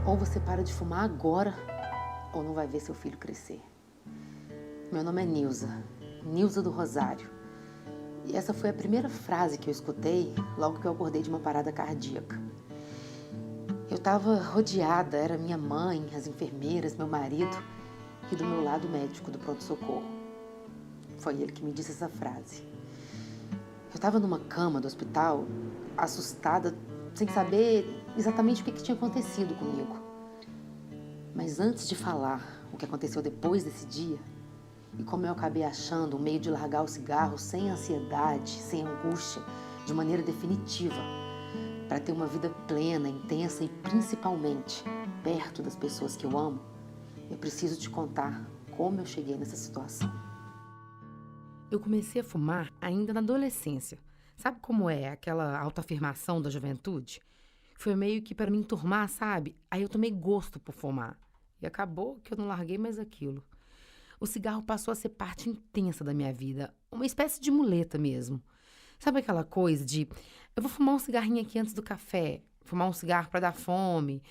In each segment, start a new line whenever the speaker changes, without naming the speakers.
Ou você para de fumar agora, ou não vai ver seu filho crescer. Meu nome é Nilza, Nilza do Rosário. E essa foi a primeira frase que eu escutei logo que eu acordei de uma parada cardíaca. Eu estava rodeada, era minha mãe, as enfermeiras, meu marido e do meu lado o médico do pronto-socorro. Foi ele que me disse essa frase. Eu estava numa cama do hospital, assustada, sem saber exatamente o que tinha acontecido comigo. Mas antes de falar o que aconteceu depois desse dia, e como eu acabei achando um meio de largar o cigarro sem ansiedade, sem angústia, de maneira definitiva, para ter uma vida plena, intensa e principalmente perto das pessoas que eu amo, eu preciso te contar como eu cheguei nessa situação. Eu comecei a fumar ainda na adolescência. Sabe como é aquela autoafirmação da juventude? Foi meio que para me enturmar, sabe? Aí eu tomei gosto por fumar. E acabou que eu não larguei mais aquilo. O cigarro passou a ser parte intensa da minha vida. Uma espécie de muleta mesmo. Sabe aquela coisa de... Eu vou fumar um cigarrinho aqui antes do café. Fumar um cigarro para dar fome.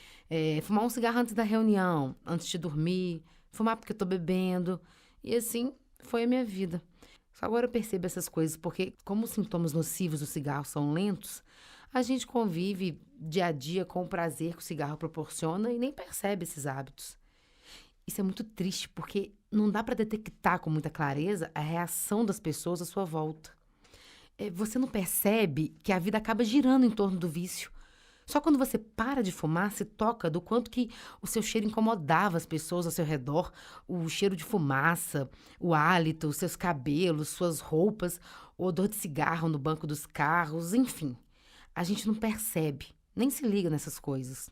Fumar um cigarro antes da reunião. Antes de dormir. Fumar porque eu tô bebendo. E assim foi a minha vida. Só agora eu percebo essas coisas porque, como os sintomas nocivos do cigarro são lentos, a gente convive dia a dia com o prazer que o cigarro proporciona e nem percebe esses hábitos. Isso é muito triste porque não dá para detectar com muita clareza a reação das pessoas à sua volta. Você não percebe que a vida acaba girando em torno do vício. Só quando você para de fumar, se toca do quanto que o seu cheiro incomodava as pessoas ao seu redor, o cheiro de fumaça, o hálito, os seus cabelos, suas roupas, o odor de cigarro no banco dos carros, enfim. A gente não percebe, nem se liga nessas coisas.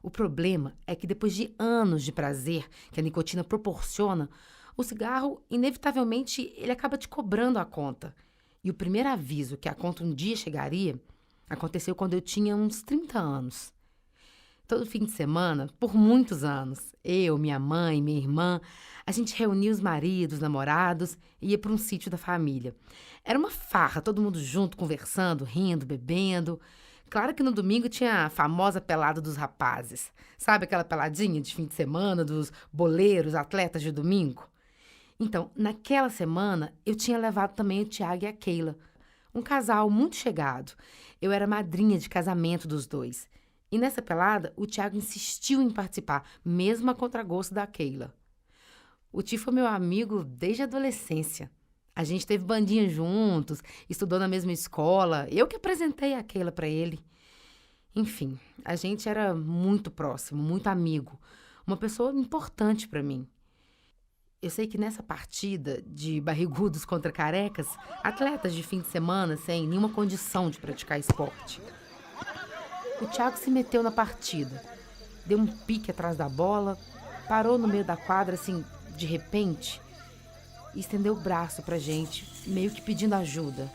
O problema é que depois de anos de prazer que a nicotina proporciona, o cigarro, inevitavelmente, ele acaba te cobrando a conta. E o primeiro aviso que a conta um dia chegaria aconteceu quando eu tinha uns 30 anos. Todo fim de semana, por muitos anos, eu, minha mãe, minha irmã, a gente reunia os maridos, namorados e ia para um sítio da família. Era uma farra, todo mundo junto, conversando, rindo, bebendo. Claro que no domingo tinha a famosa pelada dos rapazes. Sabe aquela peladinha de fim de semana dos boleiros, atletas de domingo? Então, naquela semana, eu tinha levado também o Tiago e a Keila, um casal muito chegado. Eu era madrinha de casamento dos dois. E nessa pelada, o Tiago insistiu em participar, mesmo a contragosto da Keila. O Ti foi meu amigo desde a adolescência. A gente teve bandinha juntos, estudou na mesma escola. Eu que apresentei a Keila para ele. Enfim, a gente era muito próximo, muito amigo. Uma pessoa importante para mim. Eu sei que nessa partida de barrigudos contra carecas, atletas de fim de semana sem nenhuma condição de praticar esporte, o Thiago se meteu na partida, deu um pique atrás da bola, parou no meio da quadra assim, de repente, e estendeu o braço pra gente, meio que pedindo ajuda.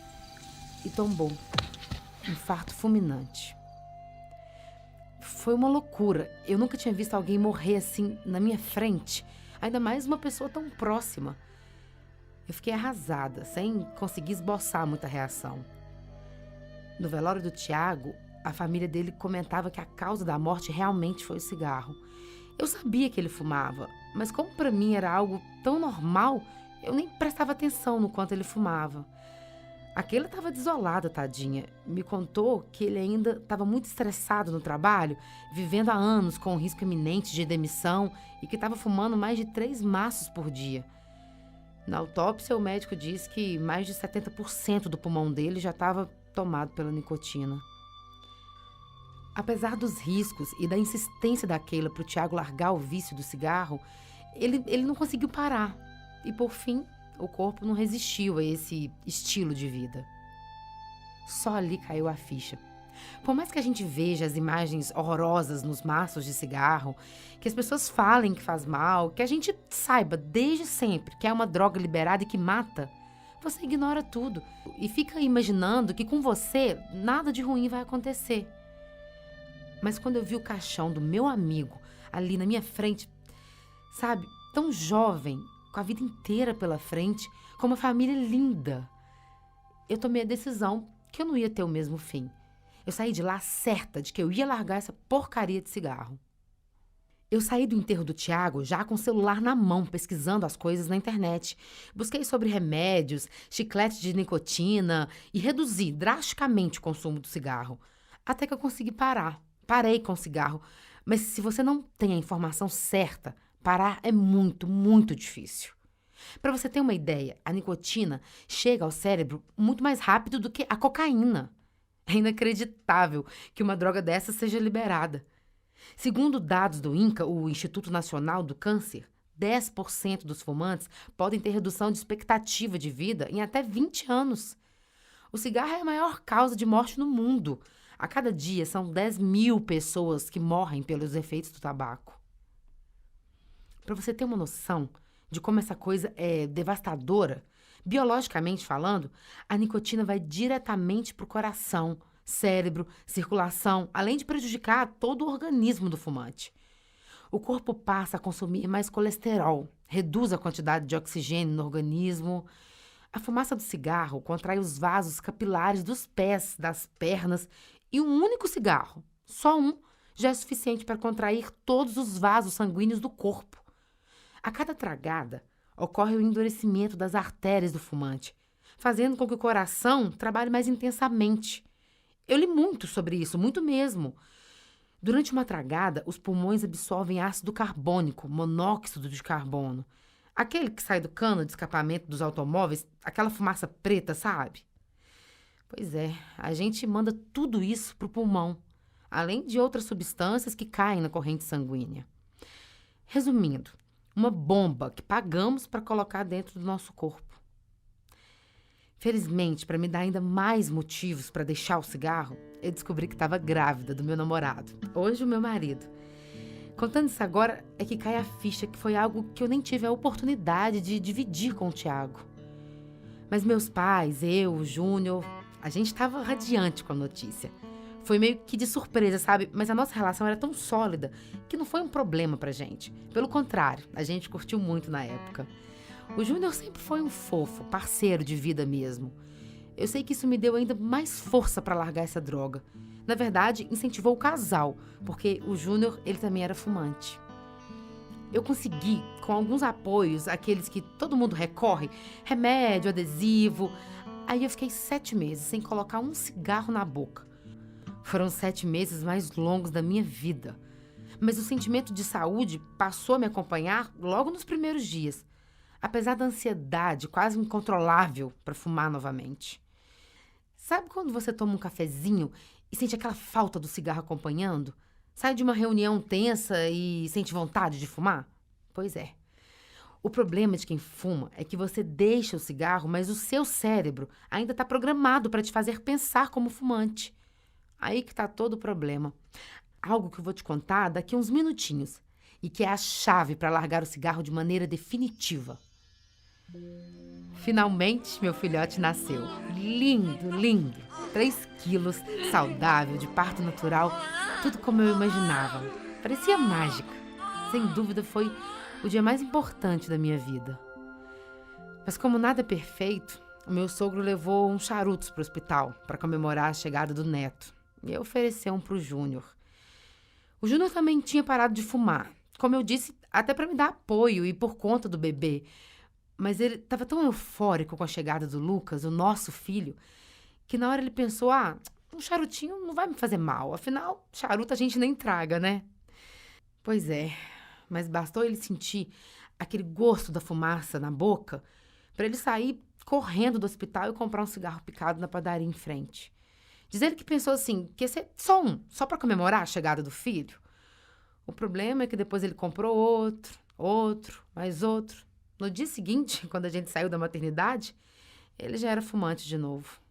E tombou. Infarto fulminante. Foi uma loucura. Eu nunca tinha visto alguém morrer assim na minha frente. Ainda mais uma pessoa tão próxima. Eu fiquei arrasada, sem conseguir esboçar muita reação. No velório do Tiago, a família dele comentava que a causa da morte realmente foi o cigarro. Eu sabia que ele fumava, mas como para mim era algo tão normal, eu nem prestava atenção no quanto ele fumava. Aquela estava desolada, tadinha. Me contou que ele ainda estava muito estressado no trabalho, vivendo há anos com o risco iminente de demissão e que estava fumando mais de 3 maços por dia. Na autópsia, o médico disse que mais de 70% do pulmão dele já estava tomado pela nicotina. Apesar dos riscos e da insistência da Keila para o Tiago largar o vício do cigarro, ele não conseguiu parar. E, por fim, o corpo não resistiu a esse estilo de vida. Só ali caiu a ficha. Por mais que a gente veja as imagens horrorosas nos maços de cigarro, que as pessoas falem que faz mal, que a gente saiba desde sempre que é uma droga liberada e que mata, você ignora tudo e fica imaginando que com você nada de ruim vai acontecer. Mas quando eu vi o caixão do meu amigo ali na minha frente, sabe, tão jovem, com a vida inteira pela frente, com uma família linda, eu tomei a decisão que eu não ia ter o mesmo fim. Eu saí de lá certa de que eu ia largar essa porcaria de cigarro. Eu saí do enterro do Tiago já com o celular na mão, pesquisando as coisas na internet. Busquei sobre remédios, chiclete de nicotina e reduzi drasticamente o consumo do cigarro. Até que eu consegui parar. Parei com o cigarro. Mas se você não tem a informação certa, parar é muito, muito difícil. Para você ter uma ideia, a nicotina chega ao cérebro muito mais rápido do que a cocaína. É inacreditável que uma droga dessa seja liberada. Segundo dados do INCA, o Instituto Nacional do Câncer, 10% dos fumantes podem ter redução de expectativa de vida em até 20 anos. O cigarro é a maior causa de morte no mundo. A cada dia são 10.000 pessoas que morrem pelos efeitos do tabaco. Para você ter uma noção de como essa coisa é devastadora, biologicamente falando, a nicotina vai diretamente para o coração, cérebro, circulação, além de prejudicar todo o organismo do fumante. O corpo passa a consumir mais colesterol, reduz a quantidade de oxigênio no organismo. A fumaça do cigarro contrai os vasos capilares dos pés, das pernas, e um único cigarro, só um, já é suficiente para contrair todos os vasos sanguíneos do corpo. A cada tragada, ocorre o endurecimento das artérias do fumante, fazendo com que o coração trabalhe mais intensamente. Eu li muito sobre isso, muito mesmo. Durante uma tragada, os pulmões absorvem ácido carbônico, monóxido de carbono. Aquele que sai do cano de escapamento dos automóveis, aquela fumaça preta, sabe? Pois é, a gente manda tudo isso pro pulmão, além de outras substâncias que caem na corrente sanguínea. Resumindo, uma bomba que pagamos para colocar dentro do nosso corpo. Felizmente, para me dar ainda mais motivos para deixar o cigarro, eu descobri que estava grávida do meu namorado, hoje o meu marido. Contando isso agora, é que cai a ficha que foi algo que eu nem tive a oportunidade de dividir com o Tiago. Mas meus pais, eu, o Júnior, a gente estava radiante com a notícia. Foi meio que de surpresa, sabe? Mas a nossa relação era tão sólida que não foi um problema pra gente. Pelo contrário, a gente curtiu muito na época. O Júnior sempre foi um fofo, parceiro de vida mesmo. Eu sei que isso me deu ainda mais força pra largar essa droga. Na verdade, incentivou o casal, porque o Júnior, ele também era fumante. Eu consegui, com alguns apoios, aqueles que todo mundo recorre, remédio, adesivo. Aí eu fiquei 7 meses sem colocar um cigarro na boca. Foram 7 meses mais longos da minha vida. Mas o sentimento de saúde passou a me acompanhar logo nos primeiros dias, apesar da ansiedade quase incontrolável para fumar novamente. Sabe quando você toma um cafezinho e sente aquela falta do cigarro acompanhando? Sai de uma reunião tensa e sente vontade de fumar? Pois é. O problema de quem fuma é que você deixa o cigarro, mas o seu cérebro ainda está programado para te fazer pensar como fumante. Aí que está todo o problema. Algo que eu vou te contar daqui a uns minutinhos e que é a chave para largar o cigarro de maneira definitiva. Finalmente, meu filhote nasceu. Lindo, lindo. 3 quilos, saudável, de parto natural, tudo como eu imaginava. Parecia mágica. Sem dúvida, foi o dia mais importante da minha vida. Mas como nada é perfeito, o meu sogro levou uns charutos para o hospital para comemorar a chegada do neto. E ofereceu um para o Júnior. O Júnior também tinha parado de fumar. Como eu disse, até para me dar apoio e por conta do bebê. Mas ele estava tão eufórico com a chegada do Lucas, o nosso filho, que na hora ele pensou, um charutinho não vai me fazer mal. Afinal, charuto a gente nem traga, né? Pois é, mas bastou ele sentir aquele gosto da fumaça na boca para ele sair correndo do hospital e comprar um cigarro picado na padaria em frente. Diz ele que pensou assim, que ia ser só um, só para comemorar a chegada do filho. O problema é que depois ele comprou outro, mais outro. No dia seguinte, quando a gente saiu da maternidade, ele já era fumante de novo.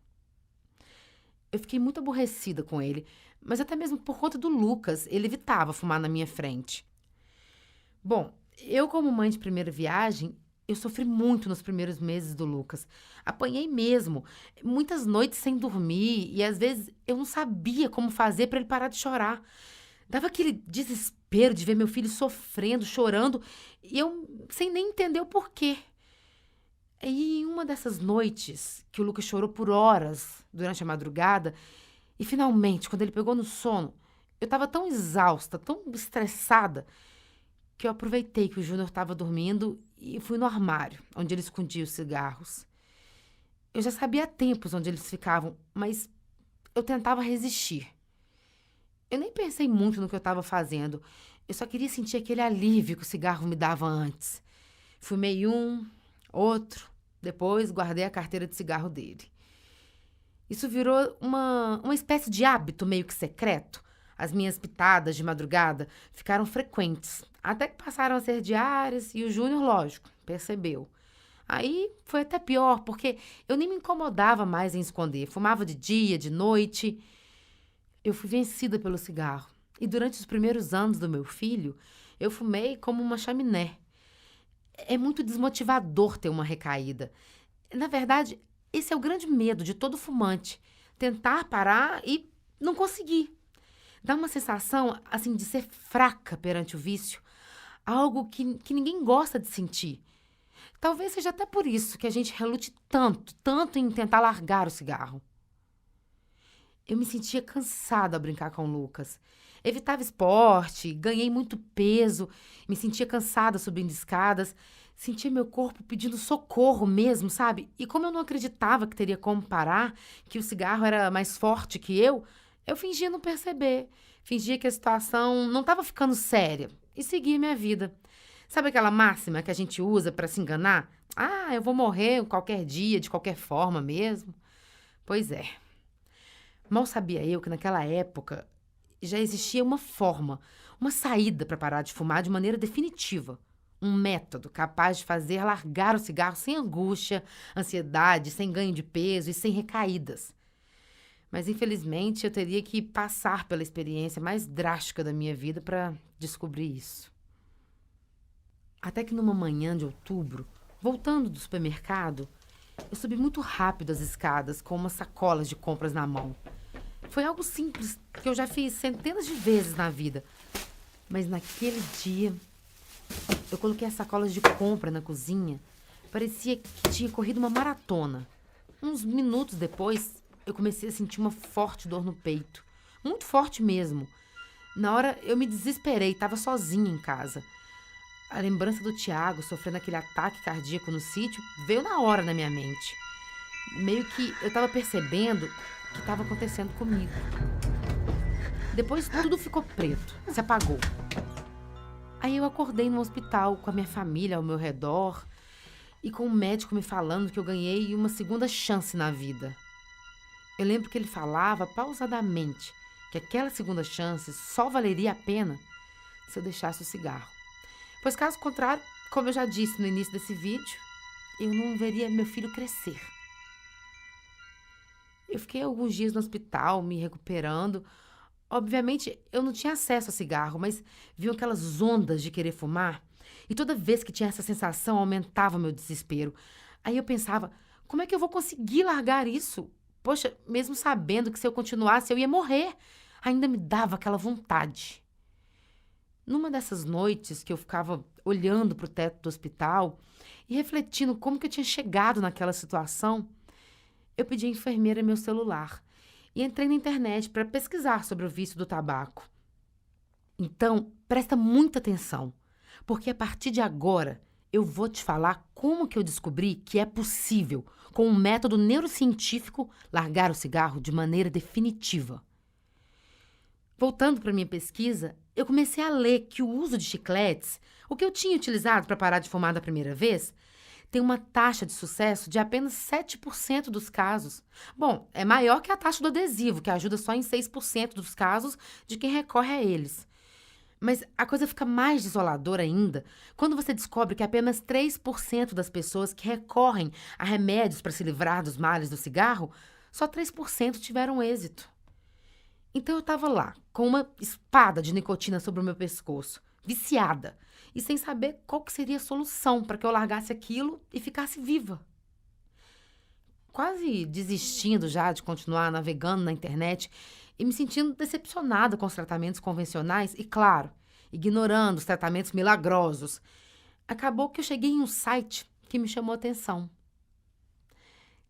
Eu fiquei muito aborrecida com ele, mas até mesmo por conta do Lucas, ele evitava fumar na minha frente. Bom, eu como mãe de primeira viagem, eu sofri muito nos primeiros meses do Lucas. Apanhei mesmo, muitas noites sem dormir e às vezes eu não sabia como fazer para ele parar de chorar. Dava aquele desespero de ver meu filho sofrendo, chorando, e eu sem nem entender o porquê. E em uma dessas noites, que o Lucas chorou por horas durante a madrugada, E finalmente, quando ele pegou no sono, eu estava tão exausta, tão estressada, que eu aproveitei que o Júnior estava dormindo e fui no armário, onde ele escondia os cigarros. Eu já sabia há tempos onde eles ficavam, mas eu tentava resistir. Eu nem pensei muito no que eu estava fazendo. Eu só queria sentir aquele alívio que o cigarro me dava antes. Fumei um, outro, depois guardei a carteira de cigarro dele. Isso virou uma espécie de hábito meio que secreto. As minhas pitadas de madrugada ficaram frequentes, até que passaram a ser diárias e o Júnior, lógico, percebeu. Aí foi até pior, porque eu nem me incomodava mais em esconder. Fumava de dia, de noite. Eu fui vencida pelo cigarro. E durante os primeiros anos do meu filho, eu fumei como uma chaminé. É muito desmotivador ter uma recaída. Na verdade, esse é o grande medo de todo fumante. Tentar parar e não conseguir. Dá uma sensação, assim, de ser fraca perante o vício. Algo que ninguém gosta de sentir. Talvez seja até por isso que a gente relute tanto, tanto em tentar largar o cigarro. Eu me sentia cansada ao brincar com o Lucas. Evitava esporte, ganhei muito peso, me sentia cansada subindo escadas, sentia meu corpo pedindo socorro mesmo, sabe? E como eu não acreditava que teria como parar, que o cigarro era mais forte que eu fingia não perceber. Fingia que a situação não estava ficando séria e seguia minha vida. Sabe aquela máxima que a gente usa para se enganar? Ah, eu vou morrer qualquer dia, de qualquer forma mesmo. Pois é. Mal sabia eu que naquela época já existia uma forma, uma saída para parar de fumar de maneira definitiva. Um método capaz de fazer largar o cigarro sem angústia, ansiedade, sem ganho de peso e sem recaídas. Mas infelizmente eu teria que passar pela experiência mais drástica da minha vida para descobrir isso. Até que numa manhã de outubro, voltando do supermercado, eu subi muito rápido as escadas com umas sacolas de compras na mão. Foi algo simples que eu já fiz centenas de vezes na vida. Mas naquele dia, eu coloquei as sacolas de compra na cozinha. Parecia que tinha corrido uma maratona. Uns minutos depois, eu comecei a sentir uma forte dor no peito. Muito forte mesmo. Na hora, eu me desesperei, estava sozinha em casa. A lembrança do Tiago sofrendo aquele ataque cardíaco no sítio veio na hora na minha mente. Meio que eu estava percebendo o que estava acontecendo comigo. Depois tudo ficou preto, se apagou. Aí eu acordei no hospital com a minha família ao meu redor e com o médico me falando que eu ganhei uma segunda chance na vida. Eu lembro que ele falava pausadamente que aquela segunda chance só valeria a pena se eu deixasse o cigarro. Pois caso contrário, como eu já disse no início desse vídeo, eu não veria meu filho crescer. Eu fiquei alguns dias no hospital, me recuperando. Obviamente, eu não tinha acesso a cigarro, mas viam aquelas ondas de querer fumar. E toda vez que tinha essa sensação, aumentava meu desespero. Aí eu pensava, como é que eu vou conseguir largar isso? Poxa, mesmo sabendo que se eu continuasse, eu ia morrer. Ainda me dava aquela vontade. Numa dessas noites que eu ficava olhando para o teto do hospital e refletindo como que eu tinha chegado naquela situação, eu pedi à enfermeira meu celular e entrei na internet para pesquisar sobre o vício do tabaco. Então, presta muita atenção, porque a partir de agora eu vou te falar como que eu descobri que é possível, com um método neurocientífico, largar o cigarro de maneira definitiva. Voltando para minha pesquisa, eu comecei a ler que o uso de chicletes, o que eu tinha utilizado para parar de fumar da primeira vez, tem uma taxa de sucesso de apenas 7% dos casos. Bom, é maior que a taxa do adesivo, que ajuda só em 6% dos casos de quem recorre a eles. Mas a coisa fica mais desoladora ainda quando você descobre que apenas 3% das pessoas que recorrem a remédios para se livrar dos males do cigarro, só 3% tiveram êxito. Então eu estava lá, com uma espada de nicotina sobre o meu pescoço, viciada, e sem saber qual que seria a solução para que eu largasse aquilo e ficasse viva. Quase desistindo já de continuar navegando na internet e me sentindo decepcionada com os tratamentos convencionais e, claro, ignorando os tratamentos milagrosos, acabou que eu cheguei em um site que me chamou a atenção.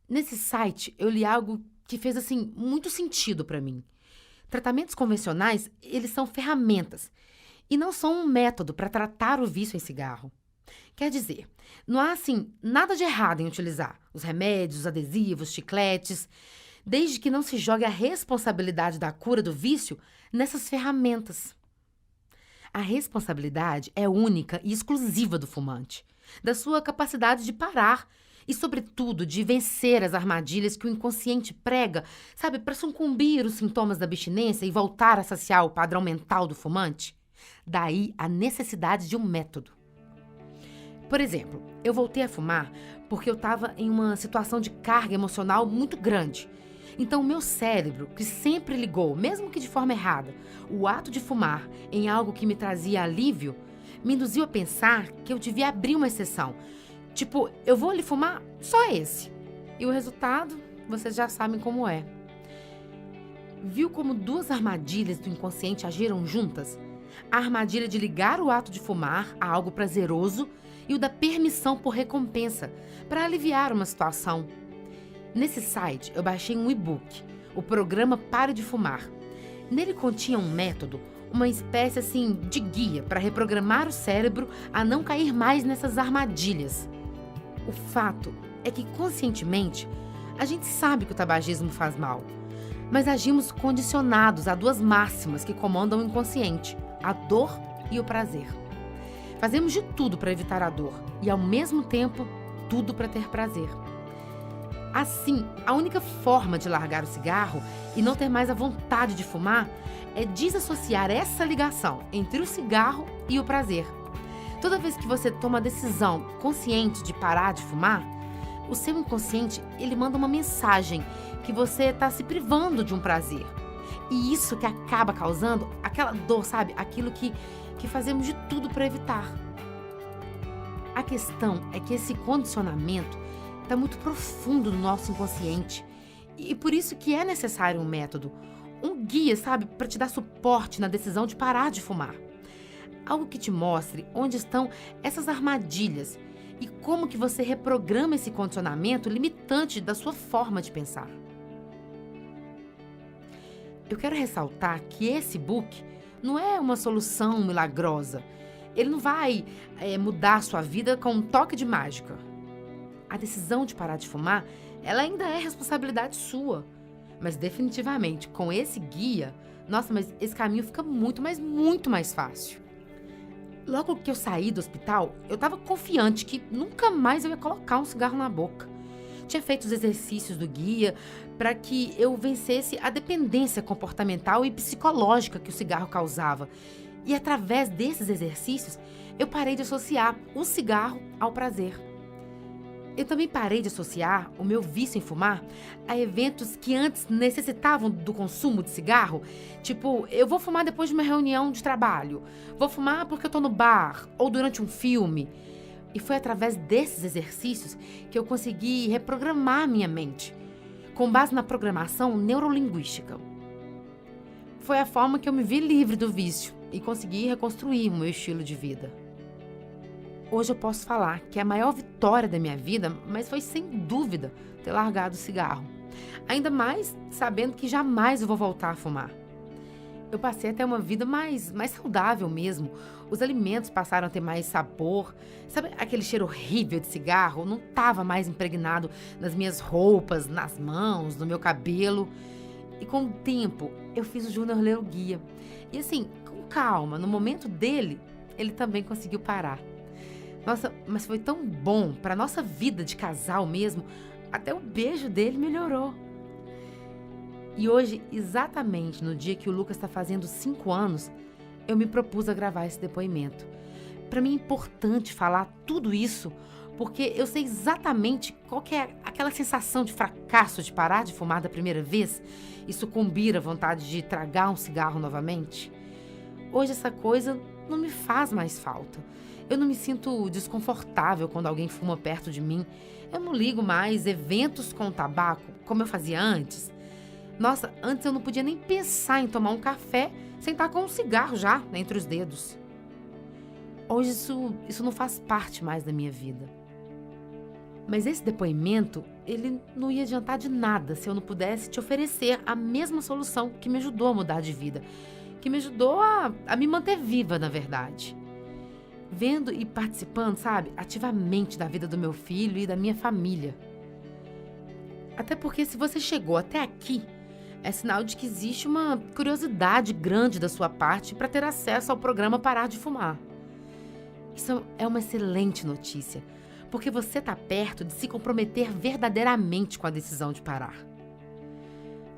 Nesse site eu li algo que fez, assim, muito sentido para mim. Tratamentos convencionais, eles são ferramentas e não são um método para tratar o vício em cigarro. Quer dizer, não há, assim, nada de errado em utilizar os remédios, os adesivos, chicletes, desde que não se jogue a responsabilidade da cura do vício nessas ferramentas. A responsabilidade é única e exclusiva do fumante, da sua capacidade de parar e, sobretudo, de vencer as armadilhas que o inconsciente prega, sabe, para sucumbir os sintomas da abstinência e voltar a saciar o padrão mental do fumante. Daí a necessidade de um método. Por exemplo, eu voltei a fumar porque eu estava em uma situação de carga emocional muito grande. Então, o meu cérebro, que sempre ligou, mesmo que de forma errada, o ato de fumar em algo que me trazia alívio, me induziu a pensar que eu devia abrir uma exceção. Tipo, eu vou ali fumar só esse. E o resultado, vocês já sabem como é. Viu como duas armadilhas do inconsciente agiram juntas? A armadilha de ligar o ato de fumar a algo prazeroso e o da permissão por recompensa, para aliviar uma situação. Nesse site, eu baixei um e-book, o programa Pare de Fumar. Nele continha um método, uma espécie assim de guia para reprogramar o cérebro a não cair mais nessas armadilhas. O fato é que, conscientemente, a gente sabe que o tabagismo faz mal, mas agimos condicionados a duas máximas que comandam o inconsciente, a dor e o prazer. Fazemos de tudo para evitar a dor e, ao mesmo tempo, tudo para ter prazer. Assim, a única forma de largar o cigarro e não ter mais a vontade de fumar é desassociar essa ligação entre o cigarro e o prazer. Toda vez que você toma a decisão consciente de parar de fumar, o seu inconsciente, ele manda uma mensagem que você está se privando de um prazer. E isso que acaba causando aquela dor, sabe? Aquilo que fazemos de tudo para evitar. A questão é que esse condicionamento está muito profundo no nosso inconsciente. E por isso que é necessário um método, um guia, sabe? Para te dar suporte na decisão de parar de fumar. Algo que te mostre onde estão essas armadilhas e como que você reprograma esse condicionamento limitante da sua forma de pensar. Eu quero ressaltar que esse book não é uma solução milagrosa. Ele não vai mudar a sua vida com um toque de mágica. A decisão de parar de fumar, ela ainda é responsabilidade sua. Mas definitivamente, com esse guia, nossa, mas esse caminho fica muito, mas muito mais fácil. Logo que eu saí do hospital, eu estava confiante que nunca mais eu ia colocar um cigarro na boca. Tinha feito os exercícios do guia para que eu vencesse a dependência comportamental e psicológica que o cigarro causava. E através desses exercícios, eu parei de associar o cigarro ao prazer. Eu também parei de associar o meu vício em fumar a eventos que antes necessitavam do consumo de cigarro. Tipo, eu vou fumar depois de uma reunião de trabalho. Vou fumar porque eu tô no bar ou durante um filme. E foi através desses exercícios que eu consegui reprogramar minha mente, com base na programação neurolinguística. Foi a forma que eu me vi livre do vício e consegui reconstruir o meu estilo de vida. Hoje eu posso falar que é a maior vitória da minha vida, mas foi sem dúvida ter largado o cigarro. Ainda mais sabendo que jamais eu vou voltar a fumar. Eu passei a ter uma vida mais saudável mesmo. Os alimentos passaram a ter mais sabor. Sabe aquele cheiro horrível de cigarro? Não estava mais impregnado nas minhas roupas, nas mãos, no meu cabelo. E com o tempo, eu fiz o Júnior ler o guia. E assim, com calma, no momento dele, ele também conseguiu parar. Nossa, mas foi tão bom para nossa vida de casal mesmo, até o beijo dele melhorou. E hoje, exatamente no dia que o Lucas está fazendo 5 anos, eu me propus a gravar esse depoimento. Para mim é importante falar tudo isso, porque eu sei exatamente qual que é aquela sensação de fracasso de parar de fumar da primeira vez e sucumbir à vontade de tragar um cigarro novamente. Hoje essa coisa não me faz mais falta. Eu não me sinto desconfortável quando alguém fuma perto de mim. Eu não ligo mais eventos com tabaco, como eu fazia antes. Nossa, antes eu não podia nem pensar em tomar um café sem estar com um cigarro já entre os dedos. Hoje isso não faz parte mais da minha vida. Mas esse depoimento, ele não ia adiantar de nada se eu não pudesse te oferecer a mesma solução que me ajudou a mudar de vida, que me ajudou a me manter viva, na verdade. Vendo e participando, sabe, ativamente da vida do meu filho e da minha família. Até porque se você chegou até aqui, é sinal de que existe uma curiosidade grande da sua parte para ter acesso ao programa Parar de Fumar. Isso é uma excelente notícia, porque você está perto de se comprometer verdadeiramente com a decisão de parar.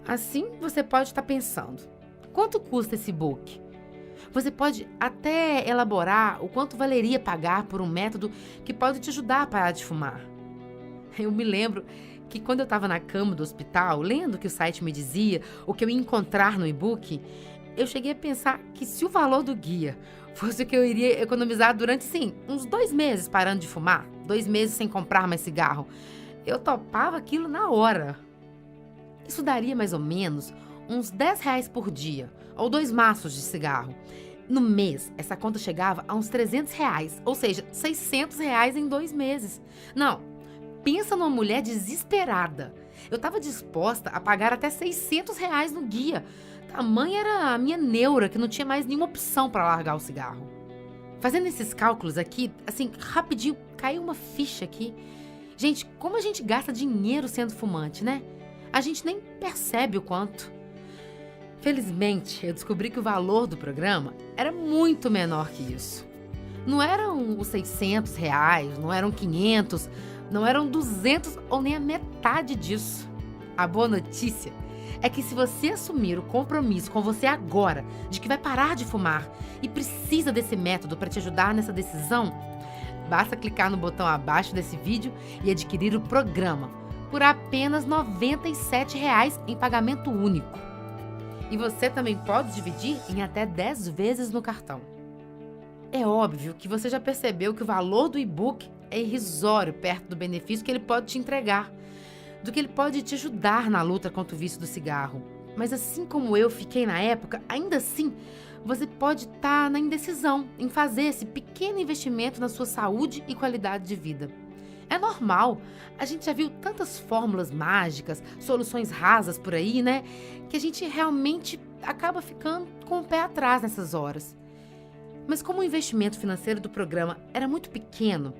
Assim, você pode estar pensando, quanto custa esse e-book? Você pode até elaborar o quanto valeria pagar por um método que pode te ajudar a parar de fumar. Eu me lembro que quando eu estava na cama do hospital, lendo o que o site me dizia, o que eu ia encontrar no e-book, eu cheguei a pensar que se o valor do guia fosse o que eu iria economizar durante, sim, uns 2 meses parando de fumar, 2 meses sem comprar mais cigarro, eu topava aquilo na hora. Isso daria mais ou menos uns R$ 10 por dia, ou 2 maços de cigarro. No mês, essa conta chegava a uns R$ 300, ou seja, R$ 600 em 2 meses. Não, pensa numa mulher desesperada. Eu estava disposta a pagar até R$ 600 no guia. Tamanha era a minha neura que não tinha mais nenhuma opção para largar o cigarro. Fazendo esses cálculos aqui, assim, rapidinho, caiu uma ficha aqui. Gente, como a gente gasta dinheiro sendo fumante, né? A gente nem percebe o quanto. Felizmente, eu descobri que o valor do programa era muito menor que isso. Não eram os R$ 600, não eram 500, não eram 200 ou nem a metade disso. A boa notícia é que se você assumir o compromisso com você agora de que vai parar de fumar e precisa desse método para te ajudar nessa decisão, basta clicar no botão abaixo desse vídeo e adquirir o programa por apenas R$ 97 em pagamento único. E você também pode dividir em até 10 vezes no cartão. É óbvio que você já percebeu que o valor do e-book é irrisório perto do benefício que ele pode te entregar, do que ele pode te ajudar na luta contra o vício do cigarro. Mas assim como eu fiquei na época, ainda assim, você pode estar na indecisão em fazer esse pequeno investimento na sua saúde e qualidade de vida. É normal, a gente já viu tantas fórmulas mágicas, soluções rasas por aí, né? Que a gente realmente acaba ficando com o pé atrás nessas horas. Mas como o investimento financeiro do programa era muito pequeno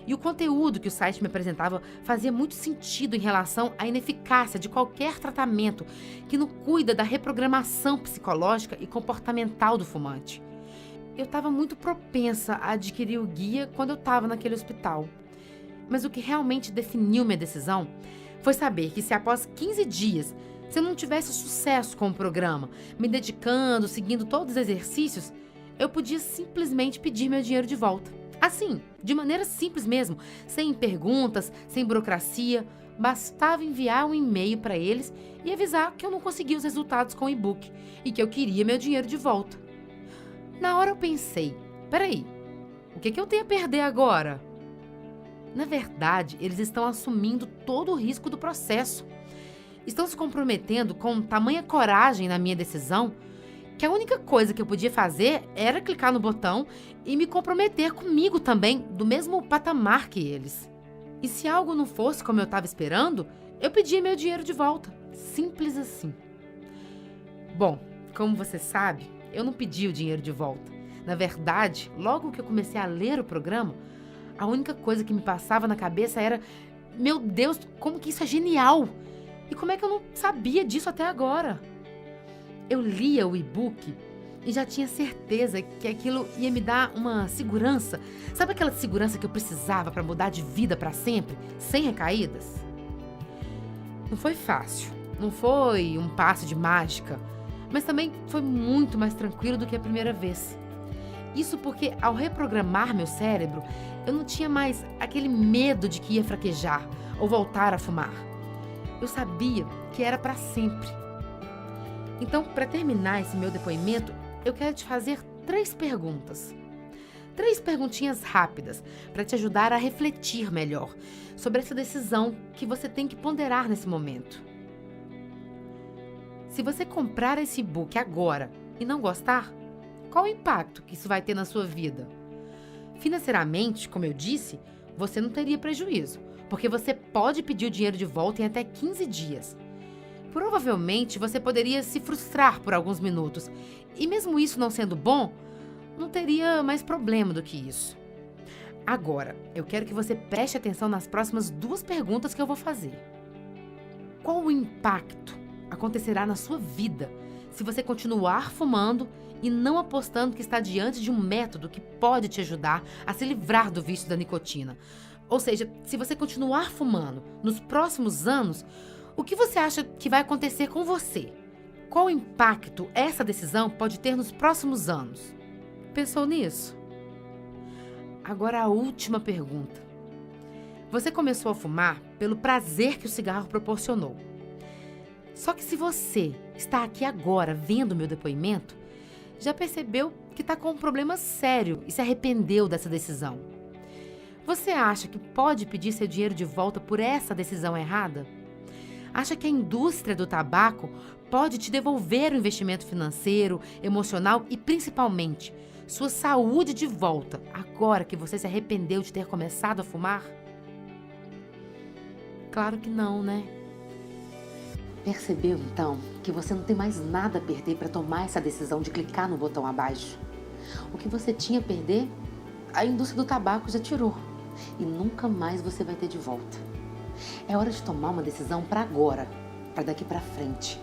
e o conteúdo que o site me apresentava fazia muito sentido em relação à ineficácia de qualquer tratamento que não cuida da reprogramação psicológica e comportamental do fumante, eu estava muito propensa a adquirir o guia quando eu estava naquele hospital. Mas o que realmente definiu minha decisão foi saber que se após 15 dias, se eu não tivesse sucesso com o programa, me dedicando, seguindo todos os exercícios, eu podia simplesmente pedir meu dinheiro de volta. Assim, de maneira simples mesmo, sem perguntas, sem burocracia, bastava enviar um e-mail para eles e avisar que eu não conseguia os resultados com o e-book e que eu queria meu dinheiro de volta. Na hora eu pensei, peraí, o que eu tenho a perder agora? Na verdade, eles estão assumindo todo o risco do processo. Estão se comprometendo com tamanha coragem na minha decisão que a única coisa que eu podia fazer era clicar no botão e me comprometer comigo também, do mesmo patamar que eles. E se algo não fosse como eu estava esperando, eu pedia meu dinheiro de volta. Simples assim. Bom, como você sabe, eu não pedi o dinheiro de volta. Na verdade, logo que eu comecei a ler o programa, a única coisa que me passava na cabeça era: meu Deus, como que isso é genial! E como é que eu não sabia disso até agora? Eu lia o e-book e já tinha certeza que aquilo ia me dar uma segurança. Sabe aquela segurança que eu precisava para mudar de vida para sempre, sem recaídas? Não foi fácil, não foi um passe de mágica, mas também foi muito mais tranquilo do que a primeira vez. Isso porque, ao reprogramar meu cérebro, eu não tinha mais aquele medo de que ia fraquejar ou voltar a fumar. Eu sabia que era para sempre. Então, para terminar esse meu depoimento, eu quero te fazer 3 perguntas. 3 perguntinhas rápidas para te ajudar a refletir melhor sobre essa decisão que você tem que ponderar nesse momento. Se você comprar esse e-book agora e não gostar, qual o impacto que isso vai ter na sua vida? Financeiramente, como eu disse, você não teria prejuízo, porque você pode pedir o dinheiro de volta em até 15 dias. Provavelmente você poderia se frustrar por alguns minutos, e mesmo isso não sendo bom, não teria mais problema do que isso. Agora, eu quero que você preste atenção nas próximas 2 perguntas que eu vou fazer. Qual o impacto acontecerá na sua vida se você continuar fumando e não apostando que está diante de um método que pode te ajudar a se livrar do vício da nicotina? Ou seja, se você continuar fumando nos próximos anos, o que você acha que vai acontecer com você? Qual impacto essa decisão pode ter nos próximos anos? Pensou nisso? Agora a última pergunta. Você começou a fumar pelo prazer que o cigarro proporcionou. Só que se você está aqui agora vendo meu depoimento, já percebeu que está com um problema sério e se arrependeu dessa decisão. Você acha que pode pedir seu dinheiro de volta por essa decisão errada? Acha que a indústria do tabaco pode te devolver o investimento financeiro, emocional e, principalmente, sua saúde de volta, agora que você se arrependeu de ter começado a fumar? Claro que não, né? Percebeu, então, que você não tem mais nada a perder para tomar essa decisão de clicar no botão abaixo? O que você tinha a perder, a indústria do tabaco já tirou. E nunca mais você vai ter de volta. É hora de tomar uma decisão para agora, para daqui para frente.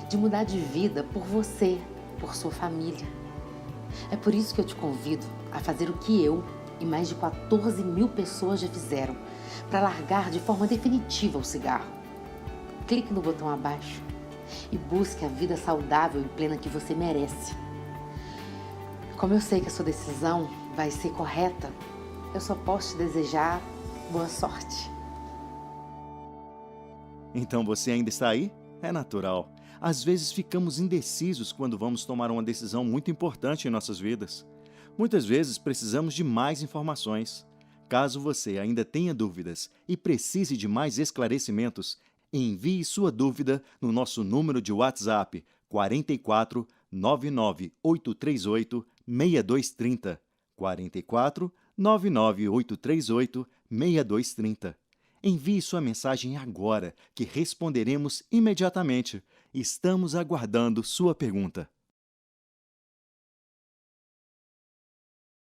De mudar de vida por você, por sua família. É por isso que eu te convido a fazer o que eu e mais de 14 mil pessoas já fizeram, para largar de forma definitiva o cigarro. Clique no botão abaixo e busque a vida saudável e plena que você merece. Como eu sei que a sua decisão vai ser correta, eu só posso te desejar boa sorte.
Então você ainda está aí? É natural. Às vezes ficamos indecisos quando vamos tomar uma decisão muito importante em nossas vidas. Muitas vezes precisamos de mais informações. Caso você ainda tenha dúvidas e precise de mais esclarecimentos, envie sua dúvida no nosso número de WhatsApp 44 99838 6230. 44 99838 6230. Envie sua mensagem agora, que responderemos imediatamente. Estamos aguardando sua pergunta.